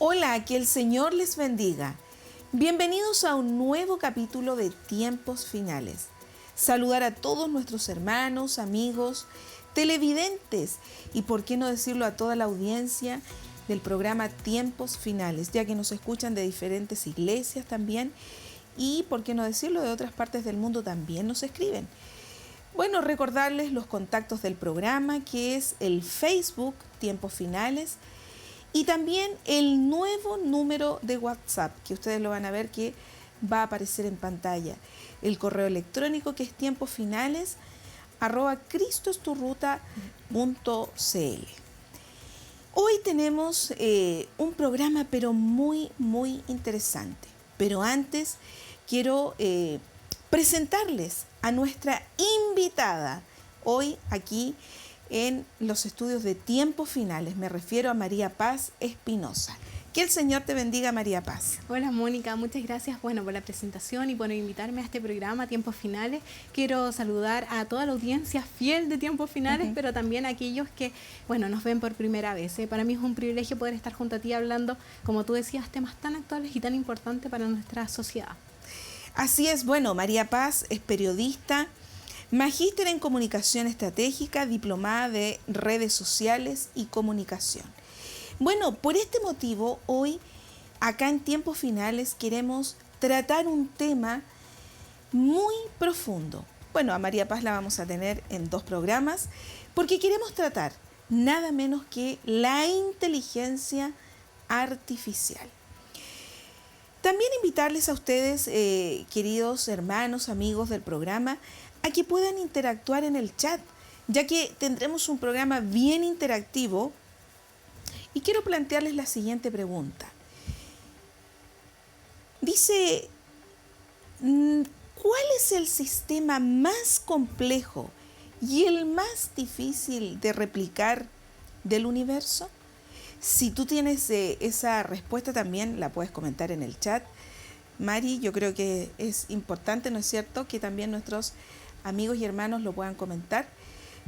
Hola, que el Señor les bendiga. Bienvenidos a un nuevo capítulo de Tiempos Finales. Saludar a todos nuestros hermanos, amigos, televidentes y por qué no decirlo a toda la audiencia del programa Tiempos Finales, ya que nos escuchan de diferentes iglesias también y por qué no decirlo de otras partes del mundo también nos escriben. Bueno, recordarles los contactos del programa, que es el Facebook Tiempos Finales, y también el nuevo número de WhatsApp, que ustedes lo van a ver que va a aparecer en pantalla. El correo electrónico, que es tiemposfinales@cristosturruta.cl. Hoy tenemos un programa pero muy interesante. Pero antes quiero presentarles a nuestra invitada hoy aquí en los estudios de Tiempos Finales. Me refiero a María Paz Espinosa. Que el Señor te bendiga, María Paz. Hola, Mónica, muchas gracias por la presentación y por invitarme a este programa Tiempos Finales. Quiero saludar a toda la audiencia fiel de Tiempos Finales, pero también a aquellos que nos ven por primera vez. Para mí es un privilegio poder estar junto a ti hablando, como tú decías, temas tan actuales y tan importantes para nuestra sociedad. Así es, María Paz es periodista, magíster en comunicación estratégica, diplomada de redes sociales y comunicación. Por este motivo, hoy, acá en Tiempos Finales, queremos tratar un tema muy profundo. A María Paz la vamos a tener en 2 programas, porque queremos tratar nada menos que la inteligencia artificial. También invitarles a ustedes, queridos hermanos, amigos del programa, a que puedan interactuar en el chat, ya que tendremos un programa bien interactivo. Y quiero plantearles la siguiente pregunta. Dice, ¿cuál es el sistema más complejo y el más difícil de replicar del universo? Si tú tienes esa respuesta también la puedes comentar en el chat. Mari, yo creo que es importante, ¿no es cierto?, que también nuestros amigos y hermanos lo puedan comentar,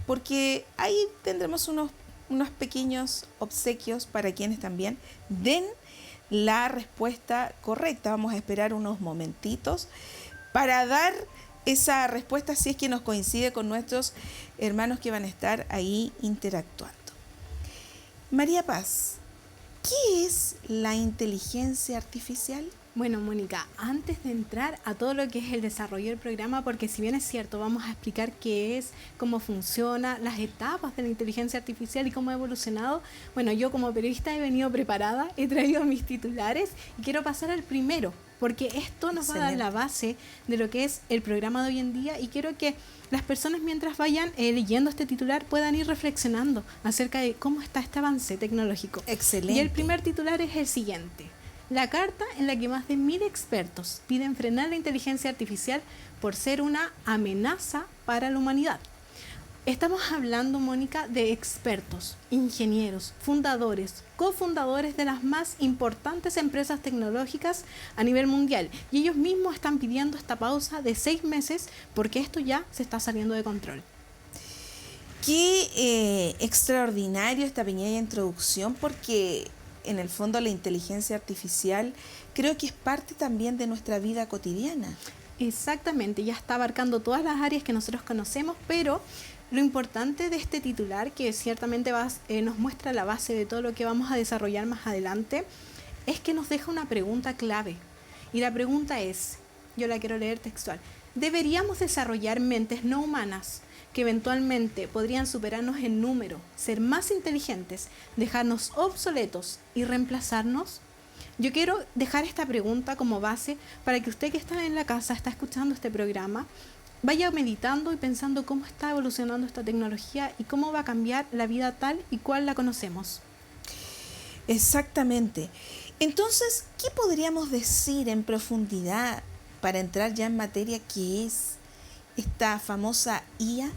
porque ahí tendremos unos pequeños obsequios para quienes también den la respuesta correcta. Vamos a esperar unos momentitos para dar esa respuesta si es que nos coincide con nuestros hermanos que van a estar ahí interactuando. María Paz, ¿qué es la inteligencia artificial? Bueno, Mónica, antes de entrar a todo lo que es el desarrollo del programa, porque si bien es cierto, vamos a explicar qué es, cómo funciona, las etapas de la inteligencia artificial y cómo ha evolucionado. Yo como periodista he venido preparada, he traído mis titulares y quiero pasar al primero, porque esto nos va a dar la base de lo que es el programa de hoy en día y quiero que las personas mientras vayan leyendo este titular puedan ir reflexionando acerca de cómo está este avance tecnológico. Excelente. Y el primer titular es el siguiente. La carta en la que más de 1000 expertos piden frenar la inteligencia artificial por ser una amenaza para la humanidad. Estamos hablando, Mónica, de expertos, ingenieros, fundadores, cofundadores de las más importantes empresas tecnológicas a nivel mundial. Y ellos mismos están pidiendo esta pausa de 6 meses porque esto ya se está saliendo de control. Qué extraordinario esta pequeña introducción, porque en el fondo la inteligencia artificial creo que es parte también de nuestra vida cotidiana. Exactamente, ya está abarcando todas las áreas que nosotros conocemos, pero lo importante de este titular, que ciertamente nos muestra la base de todo lo que vamos a desarrollar más adelante, es que nos deja una pregunta clave. Y la pregunta es, yo la quiero leer textual, ¿deberíamos desarrollar mentes no humanas que eventualmente podrían superarnos en número, ser más inteligentes, dejarnos obsoletos y reemplazarnos? Yo quiero dejar esta pregunta como base para que usted que está en la casa, está escuchando este programa, vaya meditando y pensando cómo está evolucionando esta tecnología y cómo va a cambiar la vida tal y cual la conocemos. Exactamente. Entonces, ¿qué podríamos decir en profundidad para entrar ya en materia qué es esta famosa IA?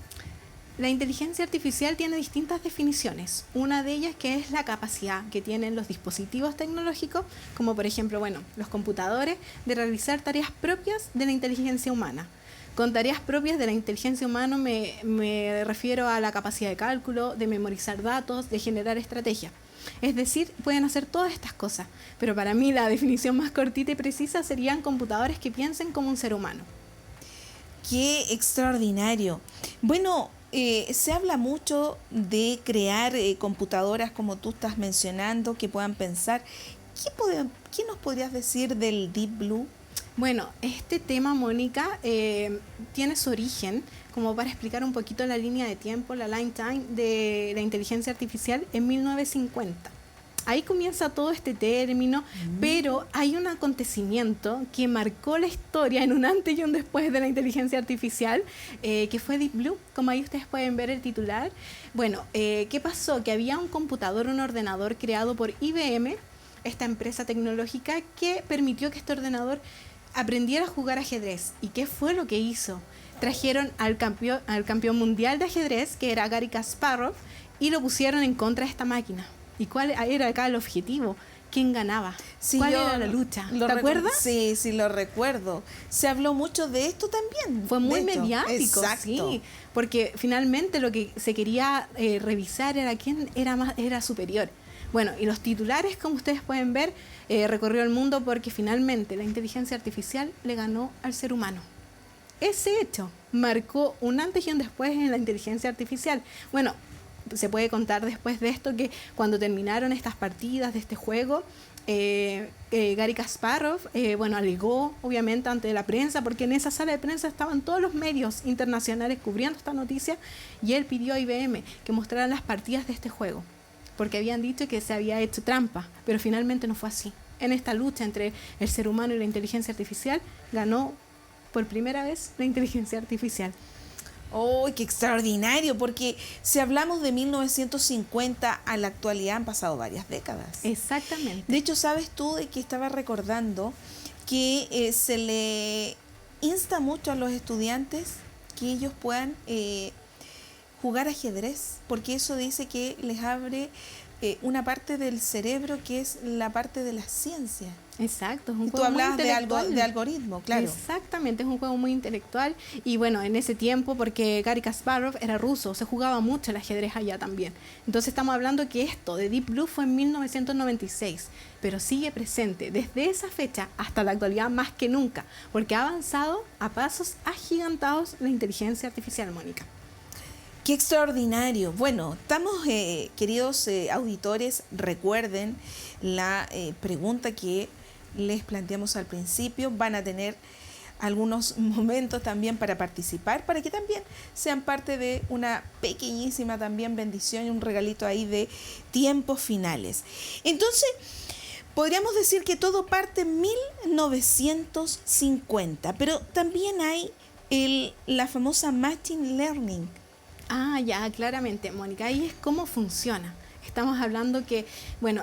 La inteligencia artificial tiene distintas definiciones. Una de ellas que es la capacidad que tienen los dispositivos tecnológicos, como por ejemplo, los computadores, de realizar tareas propias de la inteligencia humana. Con tareas propias de la inteligencia humana me refiero a la capacidad de cálculo, de memorizar datos, de generar estrategias. Es decir, pueden hacer todas estas cosas. Pero para mí la definición más cortita y precisa serían computadores que piensen como un ser humano. ¡Qué extraordinario! Bueno, se habla mucho de crear computadoras como tú estás mencionando, que puedan pensar. ¿Qué nos podrías decir del Deep Blue? Bueno, este tema, Mónica, tiene su origen, como para explicar un poquito la línea de tiempo, la line time de la inteligencia artificial en 1950. Ahí comienza todo este término, pero hay un acontecimiento que marcó la historia en un antes y un después de la inteligencia artificial, que fue Deep Blue, como ahí ustedes pueden ver el titular. Bueno, ¿qué pasó? Que había un computador, un ordenador creado por IBM, esta empresa tecnológica, que permitió que este ordenador aprendiera a jugar ajedrez. ¿Y qué fue lo que hizo? Trajeron al campeón mundial de ajedrez, que era Garry Kasparov, y lo pusieron en contra de esta máquina. ¿Y cuál era acá el objetivo? ¿Quién ganaba? Sí, ¿Cuál era la lucha? ¿Te acuerdas? Sí, sí, lo recuerdo. Se habló mucho de esto también. Fue muy mediático, exacto. Sí, porque finalmente lo que se quería revisar era quién era superior. Bueno, y los titulares, como ustedes pueden ver, recorrió el mundo porque finalmente la inteligencia artificial le ganó al ser humano. Ese hecho marcó un antes y un después en la inteligencia artificial. Bueno, se puede contar después de esto que cuando terminaron estas partidas de este juego, Garry Kasparov, alegó obviamente ante la prensa, porque en esa sala de prensa estaban todos los medios internacionales cubriendo esta noticia, y él pidió a IBM que mostraran las partidas de este juego, porque habían dicho que se había hecho trampa, pero finalmente no fue así. En esta lucha entre el ser humano y la inteligencia artificial, ganó por primera vez la inteligencia artificial. ¡Oh, qué extraordinario! Porque si hablamos de 1950 a la actualidad han pasado varias décadas. Exactamente. De hecho, ¿sabes tú de que estaba recordando que se le insta mucho a los estudiantes que ellos puedan jugar ajedrez? Porque eso dice que les abre una parte del cerebro que es la parte de la ciencia. Exacto, es un Tú juego muy hablabas intelectual. de algoritmo, claro. Exactamente, es un juego muy intelectual. Y bueno, en ese tiempo, porque Garry Kasparov era ruso, se jugaba mucho el ajedrez allá también. Entonces estamos hablando que esto de Deep Blue fue en 1996, pero sigue presente desde esa fecha hasta la actualidad más que nunca, porque ha avanzado a pasos agigantados la inteligencia artificial, Mónica. ¡Qué extraordinario! Bueno, estamos, queridos auditores, recuerden la pregunta que les planteamos al principio. Van a tener algunos momentos también para participar, para que también sean parte de una pequeñísima también bendición y un regalito ahí de tiempos finales. Entonces, podríamos decir que todo parte en 1950, pero también hay la famosa Machine Learning. Ah, ya, claramente, Mónica, ahí es cómo funciona. Estamos hablando que, bueno,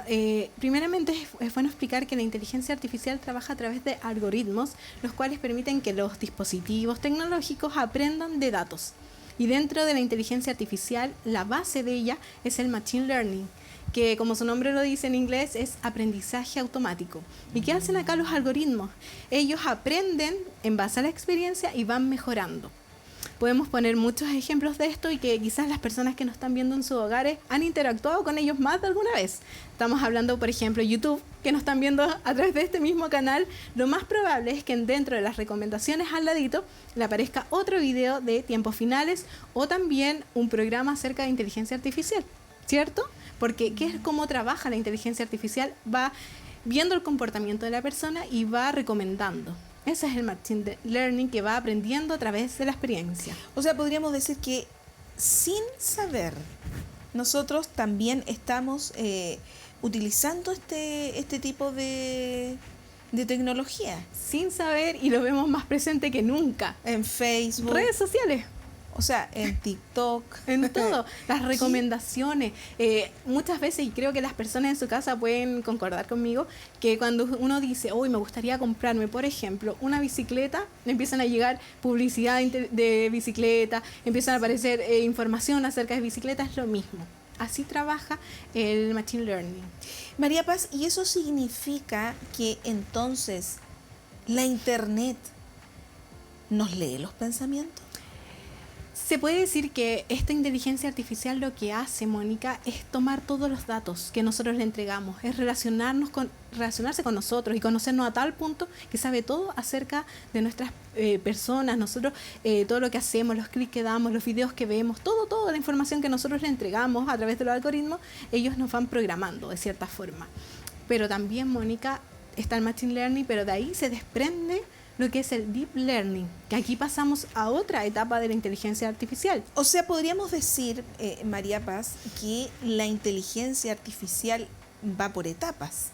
primeramente es bueno explicar que la inteligencia artificial trabaja a través de algoritmos, los cuales permiten que los dispositivos tecnológicos aprendan de datos. Y dentro de la inteligencia artificial, la base de ella es el Machine Learning, que como su nombre lo dice en inglés, es aprendizaje automático. ¿Y qué hacen acá los algoritmos? Ellos aprenden en base a la experiencia y van mejorando. Podemos poner muchos ejemplos de esto y que quizás las personas que nos están viendo en sus hogares han interactuado con ellos más de alguna vez. Estamos hablando, por ejemplo, YouTube, que nos están viendo a través de este mismo canal. Lo más probable es que dentro de las recomendaciones al ladito le aparezca otro video de tiempos finales o también un programa acerca de inteligencia artificial, ¿cierto? Porque ¿qué es cómo trabaja la inteligencia artificial? Va viendo el comportamiento de la persona y va recomendando. Ese es el Machine Learning, que va aprendiendo a través de la experiencia. O sea, podríamos decir que sin saber, nosotros también estamos utilizando este tipo de tecnología. Sin saber, y lo vemos más presente que nunca. En Facebook. Redes sociales. O sea, en TikTok. En todo. Las recomendaciones. Muchas veces, y creo que las personas en su casa pueden concordar conmigo, que cuando uno dice, hoy me gustaría comprarme, por ejemplo, una bicicleta, empiezan a llegar publicidad de bicicleta, empiezan a aparecer información acerca de bicicletas, es lo mismo. Así trabaja el Machine Learning. María Paz, ¿y eso significa que entonces la Internet nos lee los pensamientos? Se puede decir que esta inteligencia artificial lo que hace, Mónica, es tomar todos los datos que nosotros le entregamos, es relacionarse con nosotros y conocernos a tal punto que sabe todo acerca de nuestras personas, nosotros, todo lo que hacemos, los clics que damos, los videos que vemos, toda la información que nosotros le entregamos a través de los algoritmos, ellos nos van programando de cierta forma. Pero también, Mónica, está el Machine Learning, pero de ahí se desprende lo que es el Deep Learning, que aquí pasamos a otra etapa de la inteligencia artificial. O sea, podríamos decir, María Paz, que la inteligencia artificial va por etapas.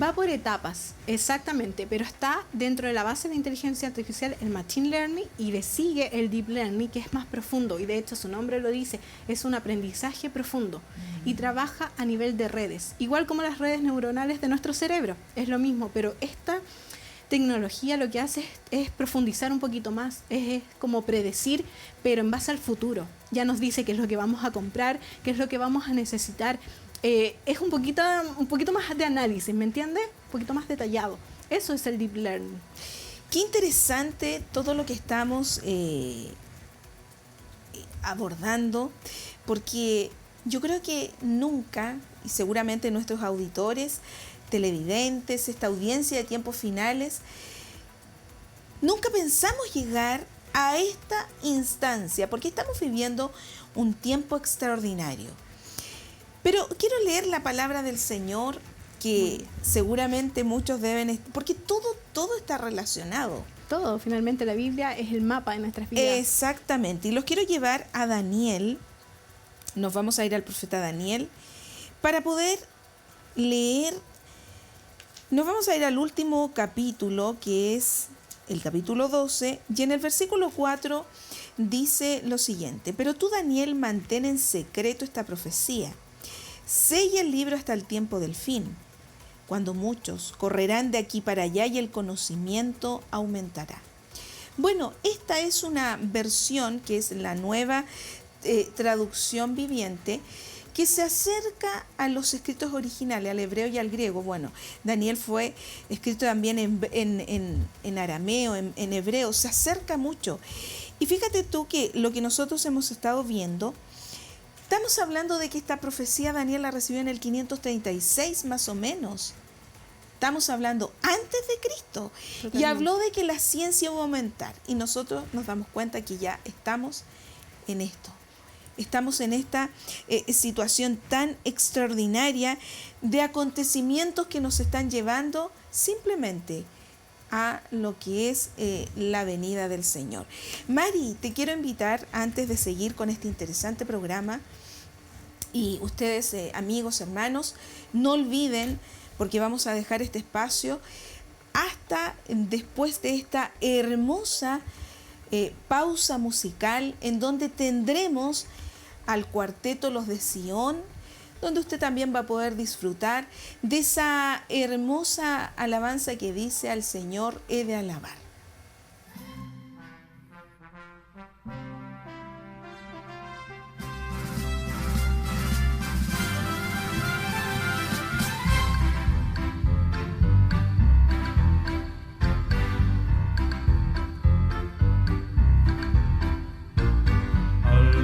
Va por etapas, exactamente, pero está dentro de la base de la inteligencia artificial el Machine Learning y le sigue el Deep Learning, que es más profundo, y de hecho su nombre lo dice, es un aprendizaje profundo y trabaja a nivel de redes, igual como las redes neuronales de nuestro cerebro, es lo mismo, pero esta tecnología lo que hace es profundizar un poquito más, es como predecir, pero en base al futuro. Ya nos dice qué es lo que vamos a comprar, qué es lo que vamos a necesitar. Es un poquito más de análisis, ¿me entiendes? Un poquito más detallado. Eso es el Deep Learning. Qué interesante todo lo que estamos abordando, porque yo creo que nunca, y seguramente nuestros auditores, televidentes, esta audiencia de tiempos finales, nunca pensamos llegar a esta instancia, porque estamos viviendo un tiempo extraordinario. Pero quiero leer la palabra del Señor, que seguramente muchos deben, porque todo está relacionado. Todo, finalmente la Biblia es el mapa de nuestras vidas. Exactamente, y los quiero llevar a Daniel, nos vamos a ir al profeta Daniel, para poder leer. Nos vamos a ir al último capítulo, que es el capítulo 12, y en el versículo 4 dice lo siguiente: pero tú, Daniel, mantén en secreto esta profecía, sella el libro hasta el tiempo del fin, cuando muchos correrán de aquí para allá y el conocimiento aumentará. Bueno, esta es una versión que es la nueva traducción viviente, que se acerca a los escritos originales, al hebreo y al griego. Bueno, Daniel fue escrito también en arameo, en hebreo, se acerca mucho. Y fíjate tú que lo que nosotros hemos estado viendo, estamos hablando de que esta profecía Daniel la recibió en el 536 más o menos. Estamos hablando antes de Cristo. Totalmente. Y habló de que la ciencia iba a aumentar. Y nosotros nos damos cuenta que ya estamos en esto. Estamos en esta situación tan extraordinaria de acontecimientos que nos están llevando simplemente a lo que es la venida del Señor. Mari, te quiero invitar, antes de seguir con este interesante programa, y ustedes, amigos, hermanos, no olviden, porque vamos a dejar este espacio hasta después de esta hermosa pausa musical, en donde tendremos al cuarteto Los de Sion, donde usted también va a poder disfrutar de esa hermosa alabanza que dice: al Señor he de alabar.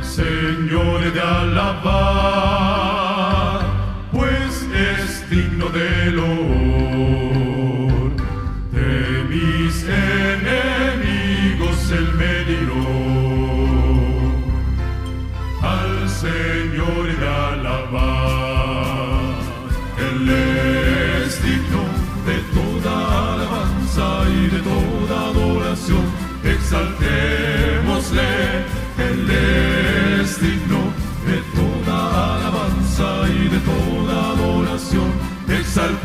Señor de alabar, pues es digno de loor. De mis enemigos Él me libró. Al Señor de alabar, Él es digno de toda alabanza y de toda adoración. Exaltémosle, Él es digno de toda alabanza y de toda adoración. Exaltémosle.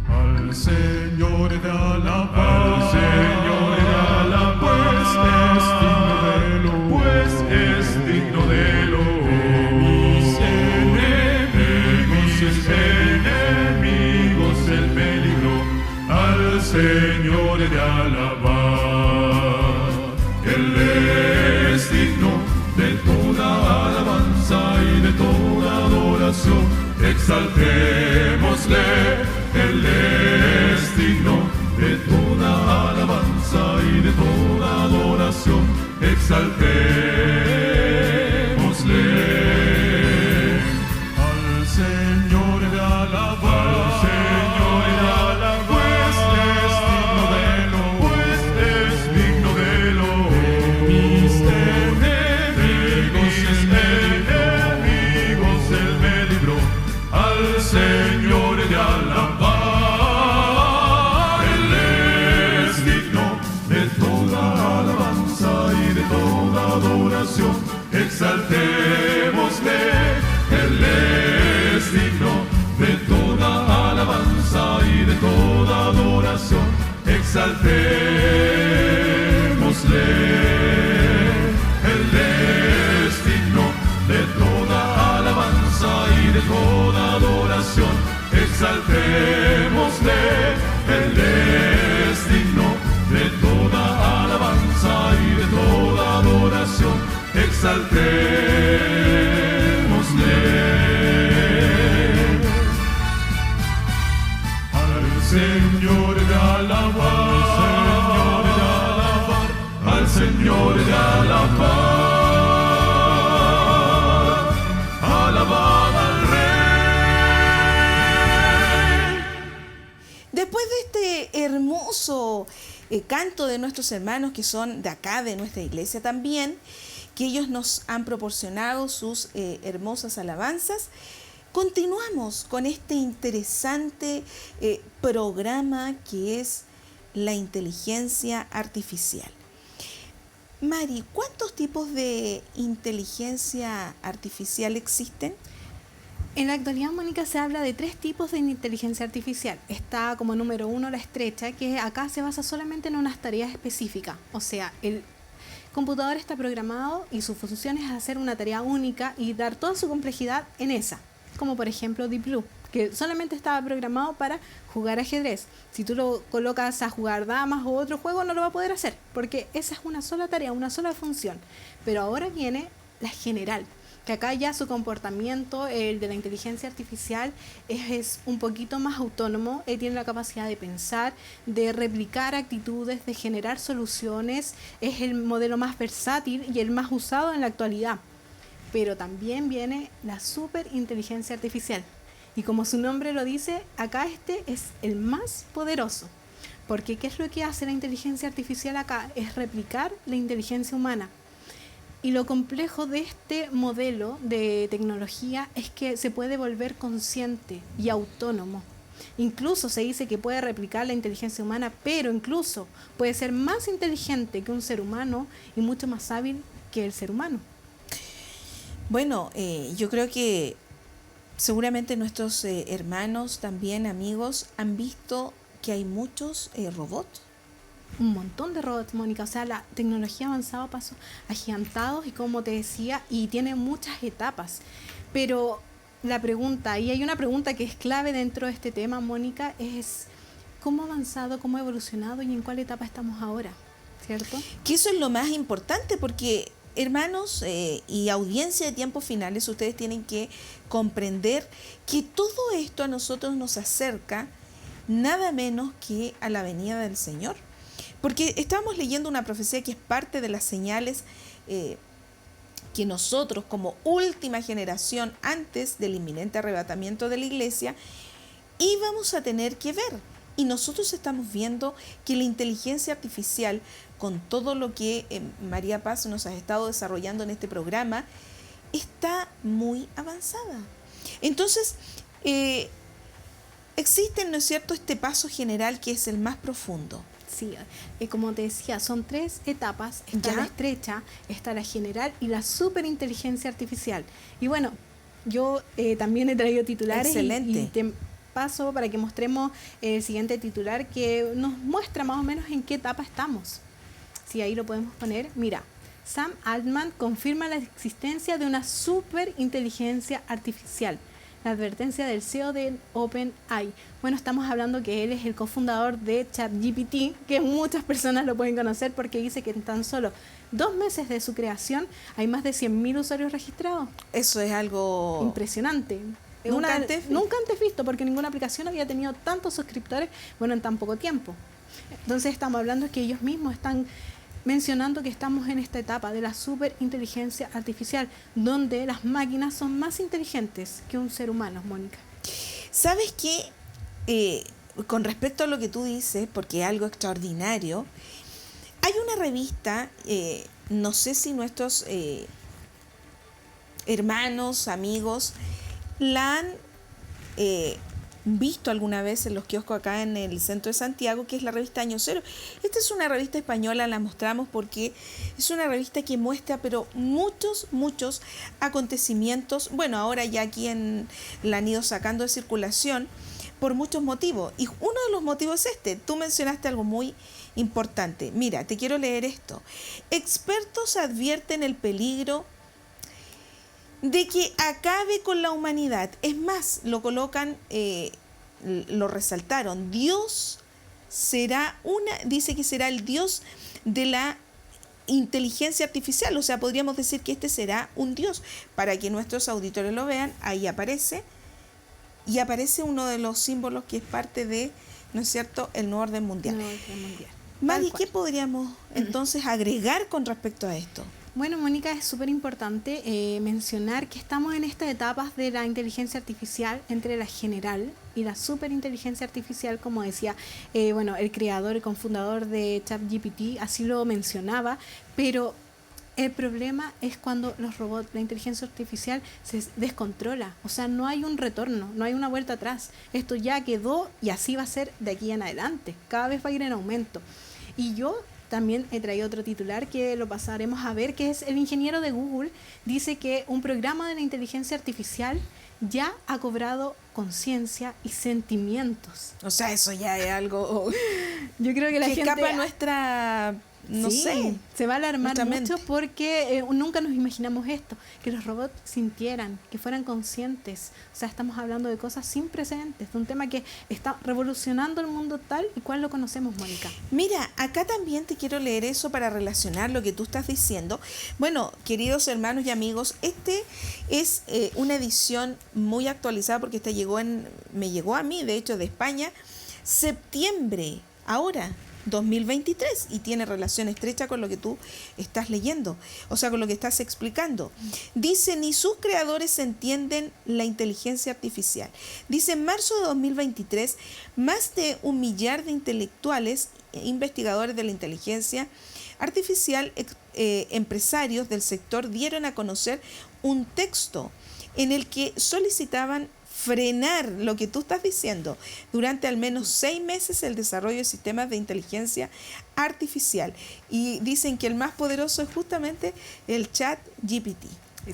Al Señor de alabar, al Señor de alabar, pues es digno de lo, mis enemigos Él me libró. Al Señor de alabar, Él es digno de toda alabanza y de toda adoración. Exaltémosle, Él es digno y de toda adoración, exaltémosle. Él es digno de toda alabanza y de toda adoración, exaltémosle. Él es digno de toda alabanza y de toda adoración, exaltémosle. Al Señor de alabar, al Señor de alabar, alabad al Rey. Después de este hermoso canto de nuestros hermanos que son de acá, de nuestra iglesia también, que ellos nos han proporcionado sus hermosas alabanzas, continuamos con este interesante programa que es la inteligencia artificial. Mari, ¿cuántos tipos de inteligencia artificial existen? En la actualidad, Mónica, se habla de 3 tipos de inteligencia artificial. Está como número 1 la estrecha, que acá se basa solamente en unas tareas específicas. O sea, el computador está programado y su función es hacer una tarea única y dar toda su complejidad en esa. Como por ejemplo Deep Blue, que solamente estaba programado para jugar ajedrez. Si tú lo colocas a jugar damas o otro juego, no lo va a poder hacer, porque esa es una sola tarea, una sola función. Pero ahora viene la general, que acá ya su comportamiento, el de la inteligencia artificial, es un poquito más autónomo, tiene la capacidad de pensar, de replicar actitudes, de generar soluciones, es el modelo más versátil y el más usado en la actualidad. Pero también viene la superinteligencia artificial. Y como su nombre lo dice, acá este es el más poderoso. Porque ¿qué es lo que hace la inteligencia artificial acá? Es replicar la inteligencia humana. Y lo complejo de este modelo de tecnología es que se puede volver consciente y autónomo. Incluso se dice que puede replicar la inteligencia humana, pero incluso puede ser más inteligente que un ser humano y mucho más hábil que el ser humano. Bueno, yo creo que seguramente nuestros hermanos, también amigos, han visto que hay muchos robots. Un montón de robots, Mónica. O sea, la tecnología ha avanzado a pasos agigantados y como te decía, y tiene muchas etapas. Pero la pregunta, y hay una pregunta que es clave dentro de este tema, Mónica, es ¿cómo ha avanzado, cómo ha evolucionado y en cuál etapa estamos ahora? ¿Cierto? Que eso es lo más importante porque, hermanos y audiencia de tiempos finales, ustedes tienen que comprender que todo esto a nosotros nos acerca nada menos que a la venida del Señor. Porque estábamos leyendo una profecía que es parte de las señales que nosotros como última generación antes del inminente arrebatamiento de la iglesia íbamos a tener que ver. Y nosotros estamos viendo que la inteligencia artificial, con todo lo que María Paz nos ha estado desarrollando en este programa, está muy avanzada. Entonces, existe, ¿no es cierto?, este paso general que es el más profundo. Sí, como te decía, son 3 etapas. Está la estrecha, está la general y la superinteligencia artificial. Y bueno, yo también he traído titulares. Excelente. Y te paso para que mostremos el siguiente titular que nos muestra más o menos en qué etapa estamos. Sí, ahí lo podemos poner. Mira, Sam Altman confirma la existencia de una superinteligencia artificial. La advertencia del CEO de OpenAI. Bueno, estamos hablando que él es el cofundador de ChatGPT, que muchas personas lo pueden conocer porque dice que en tan solo 2 meses de su creación hay más de 100.000 usuarios registrados. Eso es algo impresionante. Nunca antes visto, porque ninguna aplicación había tenido tantos suscriptores, bueno, en tan poco tiempo. Entonces estamos hablando que ellos mismos están mencionando que estamos en esta etapa de la superinteligencia artificial, donde las máquinas son más inteligentes que un ser humano, Mónica. ¿Sabes qué? Con respecto a lo que tú dices, porque es algo extraordinario, hay una revista, no sé si nuestros hermanos, amigos, la han visto alguna vez en los kioscos acá en el centro de Santiago, que es la revista Año Cero. Esta es una revista española, la mostramos porque es una revista que muestra pero muchos acontecimientos. Bueno, ahora ya aquí la han ido sacando de circulación, por muchos motivos. Y uno de los motivos es este. Tú mencionaste algo muy importante. Mira, te quiero leer esto. Expertos advierten el peligro de que acabe con la humanidad. Es más, lo colocan, lo resaltaron. Dice que será el Dios de la inteligencia artificial. O sea, podríamos decir que este será un Dios. Para que nuestros auditores lo vean, ahí aparece. Y aparece uno de los símbolos que es parte de, ¿no es cierto?, el nuevo orden mundial. Mari, ¿qué podríamos entonces agregar con respecto a esto? Bueno, Mónica, es súper importante mencionar que estamos en estas etapas de la inteligencia artificial entre la general y la superinteligencia artificial, como decía, el creador y cofundador de ChatGPT así lo mencionaba, pero el problema es cuando los robots, la inteligencia artificial se descontrola, o sea, no hay un retorno, no hay una vuelta atrás, esto ya quedó y así va a ser de aquí en adelante, cada vez va a ir en aumento. Y yo también he traído otro titular que lo pasaremos a ver, que es el ingeniero de Google, dice que un programa de la inteligencia artificial ya ha cobrado conciencia y sentimientos. O sea, eso ya es algo yo creo que la gente escapa a nuestra, no sé, se va a alarmar mucho mente. Porque nunca nos imaginamos esto, que los robots sintieran, que fueran conscientes. O sea, estamos hablando de cosas sin precedentes, de un tema que está revolucionando el mundo tal y cual lo conocemos, Mónica. Mira, acá también te quiero leer eso para relacionar lo que tú estás diciendo. Bueno, queridos hermanos y amigos, este es una edición muy actualizada porque me llegó a mí, de hecho, de España, septiembre, ahora, 2023, y tiene relación estrecha con lo que tú estás leyendo, o sea, con lo que estás explicando. Dice, ni sus creadores entienden la inteligencia artificial. Dice, en marzo de 2023, más de 1 millar de intelectuales, investigadores de la inteligencia artificial, empresarios del sector dieron a conocer un texto en el que solicitaban frenar lo que tú estás diciendo durante al menos 6 meses el desarrollo de sistemas de inteligencia artificial. Y dicen que el más poderoso es justamente el ChatGPT.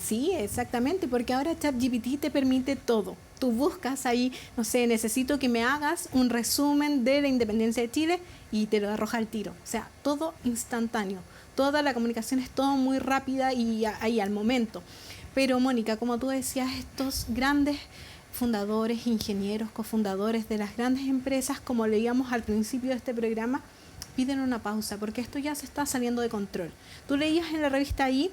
Sí, exactamente, porque ahora ChatGPT te permite todo. Tú buscas ahí, no sé, necesito que me hagas un resumen de la independencia de Chile y te lo arroja al tiro. O sea, todo instantáneo. Toda la comunicación es todo muy rápida y ahí al momento. Pero Mónica, como tú decías, estos grandes fundadores, ingenieros, cofundadores de las grandes empresas, como leíamos al principio de este programa, piden una pausa porque esto ya se está saliendo de control. Tú leías en la revista ahí,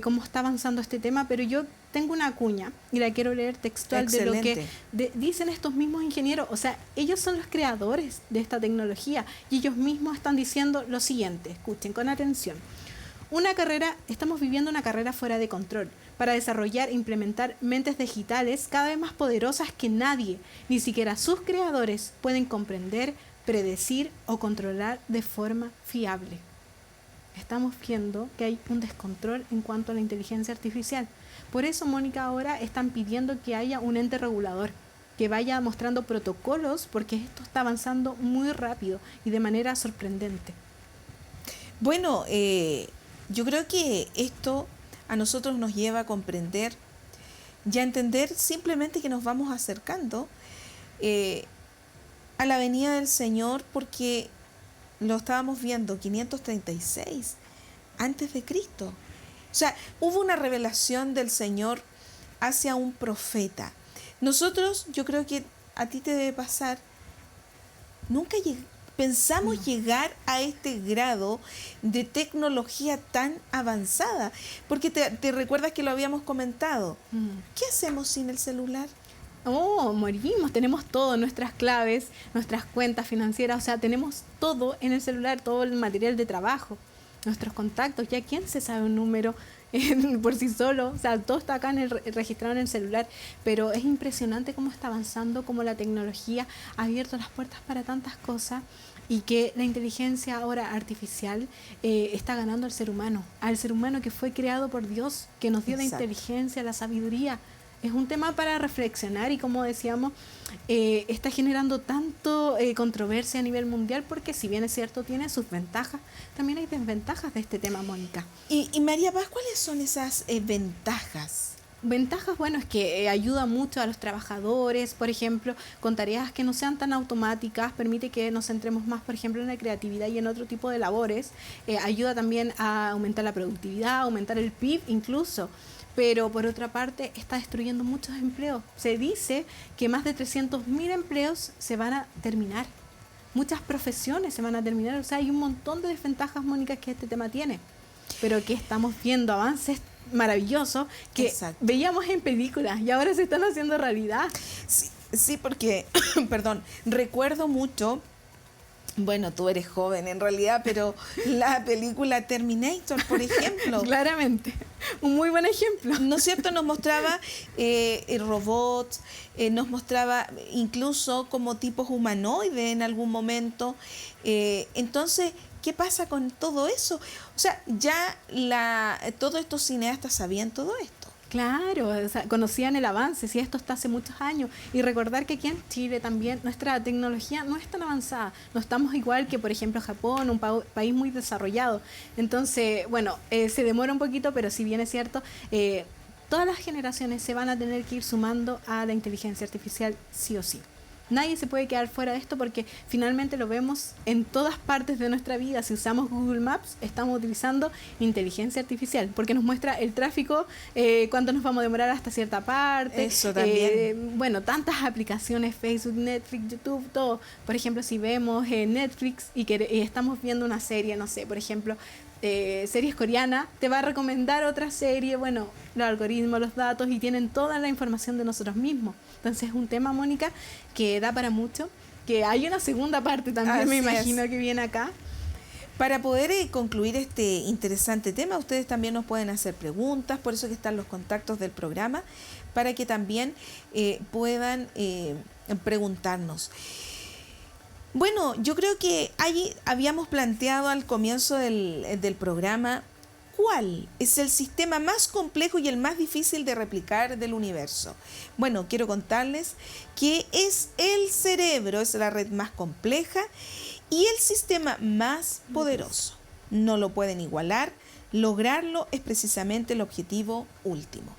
cómo está avanzando este tema, pero yo tengo una cuña y la quiero leer textual. Excelente. De lo que dicen estos mismos ingenieros. O sea, ellos son los creadores de esta tecnología y ellos mismos están diciendo lo siguiente, escuchen con atención. Estamos viviendo una carrera fuera de control para desarrollar e implementar mentes digitales cada vez más poderosas que nadie, ni siquiera sus creadores, pueden comprender, predecir o controlar de forma fiable. Estamos viendo que hay un descontrol en cuanto a la inteligencia artificial. Por eso, Mónica, ahora están pidiendo que haya un ente regulador que vaya mostrando protocolos, porque esto está avanzando muy rápido y de manera sorprendente. Bueno, yo creo que esto a nosotros nos lleva a comprender y a entender simplemente que nos vamos acercando a la venida del Señor, porque lo estábamos viendo 536 antes de Cristo. O sea, hubo una revelación del Señor hacia un profeta. Nosotros, yo creo que a ti te debe pasar, nunca pensamos llegar a este grado de tecnología tan avanzada, porque te recuerdas que lo habíamos comentado. ¿Qué hacemos sin el celular? Morimos, tenemos todo, nuestras claves, nuestras cuentas financieras, o sea, tenemos todo en el celular, todo el material de trabajo, nuestros contactos, ya quién se sabe un número por sí solo, o sea, todo está acá registrado en el celular, pero es impresionante cómo está avanzando, cómo la tecnología ha abierto las puertas para tantas cosas y que la inteligencia ahora artificial está ganando al ser humano que fue creado por Dios, que nos dio Exacto. la inteligencia, la sabiduría. Es un tema para reflexionar y, como decíamos, está generando tanto controversia a nivel mundial porque, si bien es cierto, tiene sus ventajas, también hay desventajas de este tema, Mónica. Y María Paz, ¿cuáles son esas ventajas? Ventajas, bueno, es que ayuda mucho a los trabajadores, por ejemplo, con tareas que no sean tan automáticas, permite que nos centremos más, por ejemplo, en la creatividad y en otro tipo de labores. Ayuda también a aumentar la productividad, aumentar el PIB incluso. Pero por otra parte está destruyendo muchos empleos. Se dice que más de 300.000 empleos se van a terminar. Muchas profesiones se van a terminar. O sea, hay un montón de desventajas, Mónica, que este tema tiene. Pero que estamos viendo avances maravillosos que Exacto. veíamos en películas y ahora se están haciendo realidad. Sí, porque, perdón, recuerdo mucho, bueno, tú eres joven en realidad, pero la película Terminator, por ejemplo. Claramente, un muy buen ejemplo. ¿No es cierto? Nos mostraba robots, nos mostraba incluso como tipos humanoides en algún momento. Entonces, ¿qué pasa con todo eso? O sea, ya todos estos cineastas sabían todo esto. Claro, o sea, conocían el avance, si esto está hace muchos años. Y recordar que aquí en Chile también nuestra tecnología no es tan avanzada. No estamos igual que, por ejemplo, Japón, un país muy desarrollado. Entonces, bueno, se demora un poquito, pero si bien es cierto, todas las generaciones se van a tener que ir sumando a la inteligencia artificial sí o sí. Nadie se puede quedar fuera de esto porque finalmente lo vemos en todas partes de nuestra vida. Si usamos Google Maps, estamos utilizando inteligencia artificial porque nos muestra el tráfico, cuánto nos vamos a demorar hasta cierta parte. Eso también. Bueno, tantas aplicaciones, Facebook, Netflix, YouTube, todo. Por ejemplo, si vemos Netflix y estamos viendo una serie, no sé, por ejemplo, series coreanas, te va a recomendar otra serie, bueno, los algoritmos, los datos y tienen toda la información de nosotros mismos. Entonces es un tema, Mónica, que da para mucho, que hay una segunda parte también, Así me imagino es. que viene acá. Para poder concluir este interesante tema, ustedes también nos pueden hacer preguntas, por eso que están los contactos del programa, para que también puedan preguntarnos. Bueno, yo creo que ahí habíamos planteado al comienzo del programa cuál es el sistema más complejo y el más difícil de replicar del universo. Bueno, quiero contarles que es el cerebro, es la red más compleja y el sistema más poderoso. No lo pueden igualar, lograrlo es precisamente el objetivo último.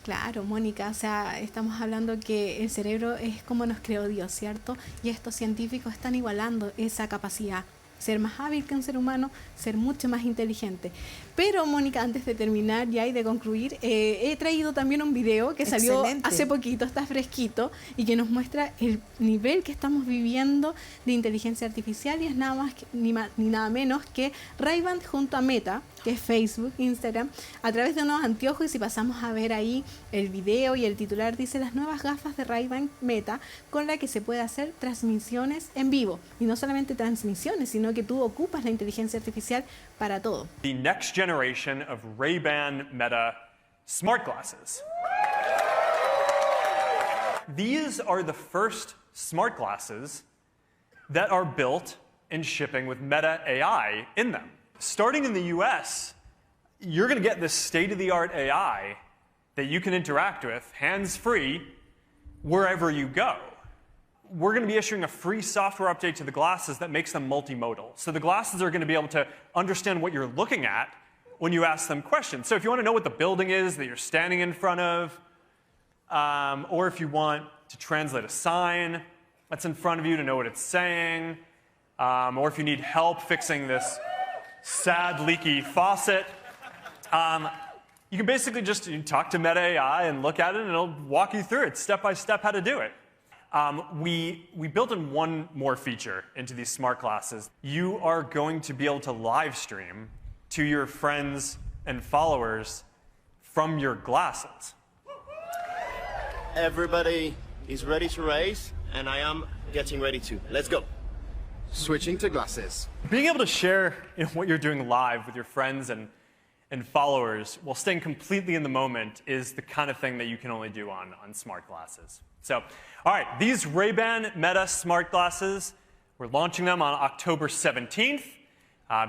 Claro, Mónica, o sea, estamos hablando que el cerebro es como nos creó Dios, ¿cierto? Y estos científicos están igualando esa capacidad. Ser más hábil que un ser humano, ser mucho más inteligente. Pero, Mónica, antes de terminar ya y de concluir, he traído también un video que salió hace poquito, está fresquito, y que nos muestra el nivel que estamos viviendo de inteligencia artificial, y es nada más ni nada menos que Ray-Ban junto a Meta, que es Facebook, Instagram, a través de unos anteojos. Y si pasamos a ver ahí el video y el titular dice las nuevas gafas de Ray-Ban Meta con la que se puede hacer transmisiones en vivo. Y no solamente transmisiones, sino que tú ocupas la inteligencia artificial para todo. The next generation of Ray-Ban Meta smart glasses. These are the first smart glasses that are built and shipping with Meta AI in them. Starting in the US, you're going to get this state-of-the-art AI that you can interact with hands-free wherever you go. We're going to be issuing a free software update to the glasses that makes them multimodal. So the glasses are going to be able to understand what you're looking at when you ask them questions. So if you want to know what the building is that you're standing in front of, or if you want to translate a sign that's in front of you to know what it's saying, or if you need help fixing this sad leaky faucet, you can basically just talk to Meta AI and look at it, and it'll walk you through it step by step how to do it. We built in one more feature into these smart glasses. You are going to be able to live stream to your friends and followers from your glasses. Everybody is ready to race, and I am getting ready to. Let's go. Switching to glasses. Being able to share what you're doing live with your friends and followers while staying completely in the moment is the kind of thing that you can only do on smart glasses. So, all right, these Ray-Ban Meta smart glasses, we're launching them on October 17th,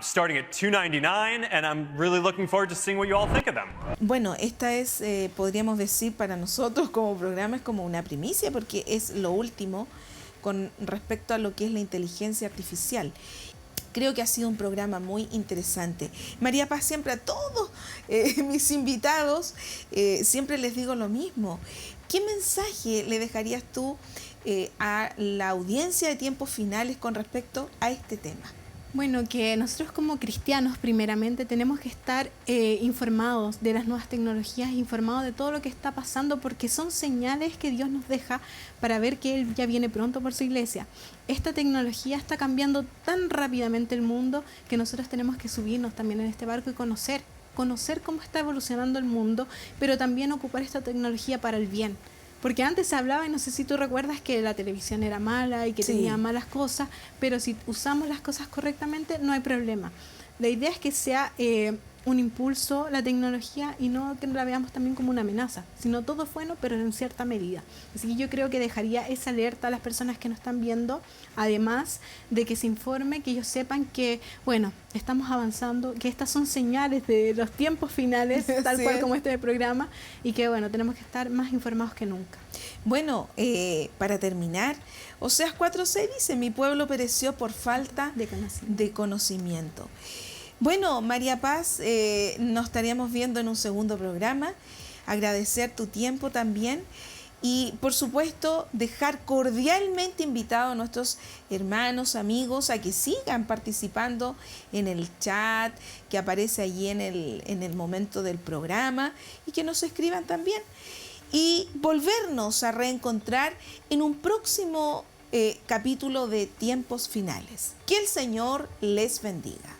starting at $299, and I'm really looking forward to seeing what you all think of them. Bueno, esta es, podríamos decir para nosotros como programa, es como una primicia porque es lo último con respecto a lo que es la inteligencia artificial. creo que ha sido un programa muy interesante. María Paz, siempre a todos mis invitados, siempre les digo lo mismo. ¿Qué mensaje le dejarías tú a la audiencia de Tiempos Finales con respecto a este tema? Bueno, que nosotros como cristianos primeramente tenemos que estar informados de las nuevas tecnologías, informados de todo lo que está pasando, porque son señales que Dios nos deja para ver que Él ya viene pronto por su iglesia. Esta tecnología está cambiando tan rápidamente el mundo que nosotros tenemos que subirnos también en este barco y conocer cómo está evolucionando el mundo, pero también ocupar esta tecnología para el bien. Porque antes se hablaba, y no sé si tú recuerdas, que la televisión era mala y que tenía malas cosas, pero si usamos las cosas correctamente no hay problema. La idea es que sea un impulso la tecnología y no que la veamos también como una amenaza, sino todo es bueno, pero en cierta medida. Así que yo creo que dejaría esa alerta a las personas que nos están viendo, además de que se informe, que ellos sepan que, bueno, estamos avanzando, que estas son señales de los tiempos finales, tal cual como este programa, y que, bueno, tenemos que estar más informados que nunca. Bueno, para terminar, Oseas 4:6 dice: mi pueblo pereció por falta de conocimiento. Bueno, María Paz, nos estaríamos viendo en un segundo programa. Agradecer tu tiempo también y, por supuesto, dejar cordialmente invitados a nuestros hermanos, amigos, a que sigan participando en el chat que aparece allí en el momento del programa y que nos escriban también. Y volvernos a reencontrar en un próximo capítulo de Tiempos Finales. Que el Señor les bendiga.